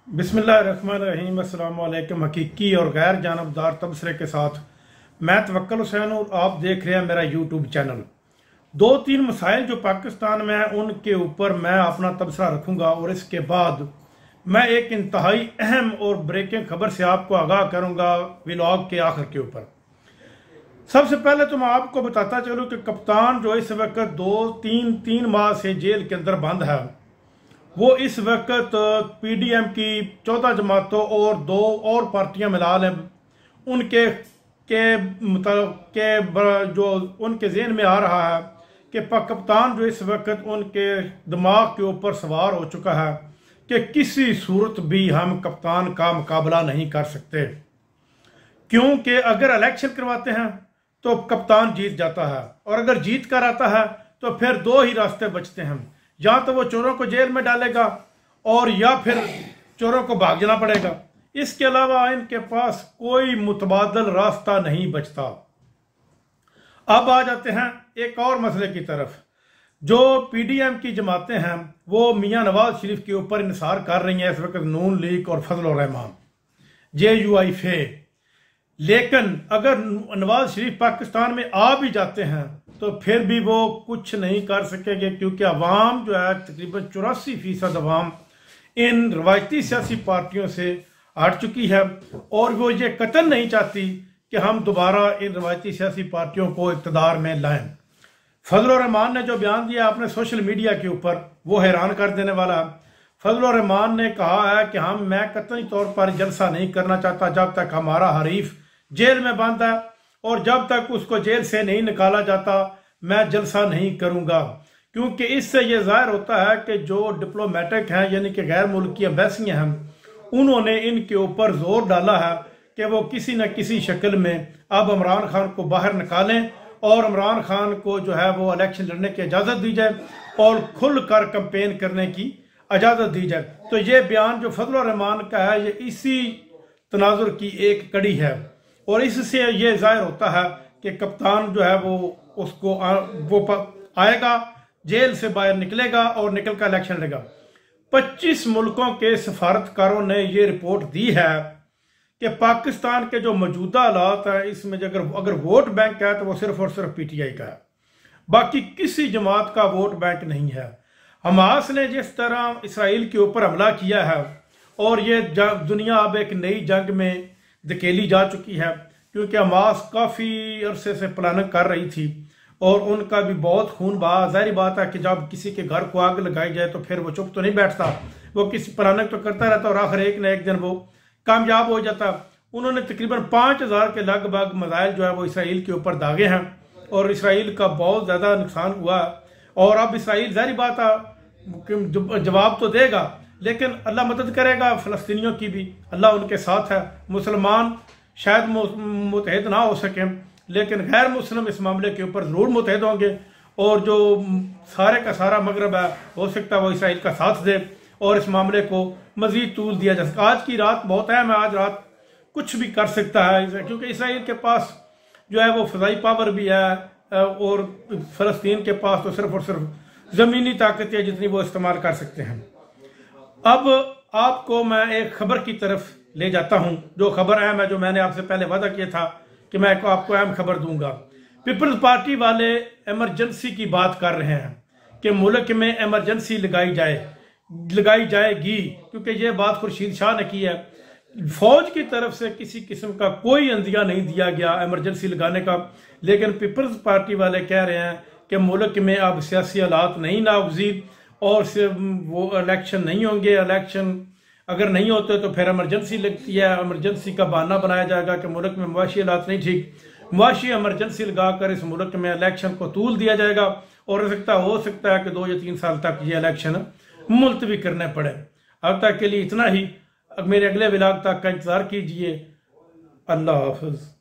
बिस्मिल्लाहिर्रहमानिर्रहीम। अस्सलाम वालेकुम। हकीकी और गैर जानबदार तबसरे के साथ मैं तवक्कुल हुसैन और आप देख रहे हैं मेरा यूट्यूब चैनल। दो तीन मसाइल जो पाकिस्तान में हैं उनके ऊपर मैं अपना तबसरा रखूंगा और इसके बाद मैं एक इंतहाई अहम और ब्रेकिंग खबर से आपको आगाह करूंगा व्लॉग के आखिर के ऊपर। सबसे पहले तो मैं आपको बताता चलूं कि कप्तान जो इस वक्त तीन माह से जेल के अंदर बंद है, वो इस वक्त पीडीएम की 14 जमातों और दो और पार्टियां मिला लें उनके जो उनके ज़हन में आ रहा है कि कप्तान जो इस वक्त उनके दिमाग के ऊपर सवार हो चुका है कि किसी सूरत भी हम कप्तान का मुकाबला नहीं कर सकते, क्योंकि अगर इलेक्शन करवाते हैं तो कप्तान जीत जाता है और अगर जीत कर आता है तो फिर दो ही रास्ते बचते हैं, या तो वो चोरों को जेल में डालेगा और या फिर चोरों को भाग जाना पड़ेगा। इसके अलावा इनके पास कोई मुतबादल रास्ता नहीं बचता। अब आ जाते हैं एक और मसले की तरफ। जो पीडीएम की जमातें हैं वो मियां नवाज शरीफ के ऊपर इंसार कर रही हैं इस वक्त नून लीग और फजल रहमान JUI फे। लेकिन अगर नवाज शरीफ पाकिस्तान में आ भी जाते हैं तो फिर भी वो कुछ नहीं कर सकेंगे, क्योंकि अवाम जो है तकरीबन 84% अवाम इन रवायती सियासी पार्टियों से हट चुकी है और वो ये कतई नहीं चाहती कि हम दोबारा इन रवायती सियासी पार्टियों को इक़्तिदार में लाएं। फजल रहमान ने जो बयान दिया अपने सोशल मीडिया के ऊपर वो हैरान कर देने वाला है। फजल रहमान ने कहा है कि मैं कतई तौर पर जलसा नहीं करना चाहता जब तक हमारा हरीफ जेल में बंद है, और जब तक उसको जेल से नहीं निकाला जाता मैं जलसा नहीं करूंगा, क्योंकि इससे यह जाहिर होता है कि जो डिप्लोमेटिक हैं यानी कि गैर मुल्की एम्बेसियां हैं उन्होंने इनके ऊपर जोर डाला है कि वो किसी न किसी शक्ल में अब इमरान खान को बाहर निकालें और इमरान खान को जो है वो इलेक्शन लड़ने की इजाज़त दी जाए और खुलकर कैंपेन करने की इजाज़त दी जाए। तो ये बयान जो फजल रहमान का है ये इसी तनाजुर की एक कड़ी है और इससे ये जाहिर होता है कि कप्तान जो है वो आएगा, जेल से बाहर निकलेगा और निकल कर इलेक्शन लड़ेगा। 25 मुल्कों के सफारतकारों ने ये रिपोर्ट दी है कि पाकिस्तान के जो मौजूदा हालात है इसमें अगर वोट बैंक है तो वो सिर्फ और सिर्फ PTI का है, बाकी किसी जमात का वोट बैंक नहीं है। हमास ने जिस तरह इसराइल के ऊपर हमला किया है और ये दुनिया अब एक नई जंग में धकेली जा चुकी है, क्योंकि हमास काफ़ी अरसे से प्लानिंग कर रही थी और उनका भी बहुत खून बहा। जाहिर बात है कि जब किसी के घर को आग लगाई जाए तो फिर वो चुप तो नहीं बैठता, वो किसी प्लानिंग तो करता रहता और आखिर एक न एक दिन वो कामयाब हो जाता। उन्होंने तकरीबन 5000 के लगभग मिसाइल जो है वो इसराइल के ऊपर दागे हैं और इसराइल का बहुत ज़्यादा नुकसान हुआ और अब इसराइल जाहिर बात है जवाब तो देगा, लेकिन अल्लाह मदद करेगा। फ़लस्तीनियों की भी अल्लाह उनके साथ है। मुसलमान शायद मुतहद ना हो सकें, लेकिन गैर मुस्लिम इस मामले के ऊपर ज़रूर मुतहद होंगे और जो सारे का सारा मगरब है हो सकता है वो इसराइल का साथ दे और इस मामले को मज़ीद तूल दिया जा सके। आज की रात बहुत अहम है, आज रात कुछ भी कर सकता है, क्योंकि इसराइल के पास जो है वो फ़ज़ाई पावर भी है और फ़लस्तीन के पास तो सिर्फ और सिर्फ ज़मीनी ताकत है जितनी वो इस्तेमाल कर सकते हैं। अब आपको मैं एक खबर की तरफ ले जाता हूं, जो खबर अहम है, जो मैंने आपसे पहले वादा किया था कि मैं आपको अहम खबर दूंगा। पीपल्स पार्टी वाले इमरजेंसी की बात कर रहे हैं कि मुल्क में इमरजेंसी लगाई जाएगी, क्योंकि ये बात खुर्शीद शाह ने की है। फौज की तरफ से किसी किस्म का कोई अंदिया नहीं दिया गया इमरजेंसी लगाने का, लेकिन पीपल्स पार्टी वाले कह रहे हैं कि मुल्क में अब सियासी हालात नहीं नागज़ीर और सिर्फ वो इलेक्शन नहीं होंगे। इलेक्शन अगर नहीं होते तो फिर इमरजेंसी लगती है, इमरजेंसी का बहाना बनाया जाएगा कि मुल्क में मुआशी हालात नहीं ठीक, मुआशी इमरजेंसी लगाकर इस मुल्क में इलेक्शन को तूल दिया जाएगा और हो सकता है कि 2 या 3 साल तक ये इलेक्शन मुलतवी करने पड़े। अब तक के लिए इतना ही, मेरे अगले व्लॉग तक का इंतज़ार कीजिए। अल्लाह हाफ़िज़।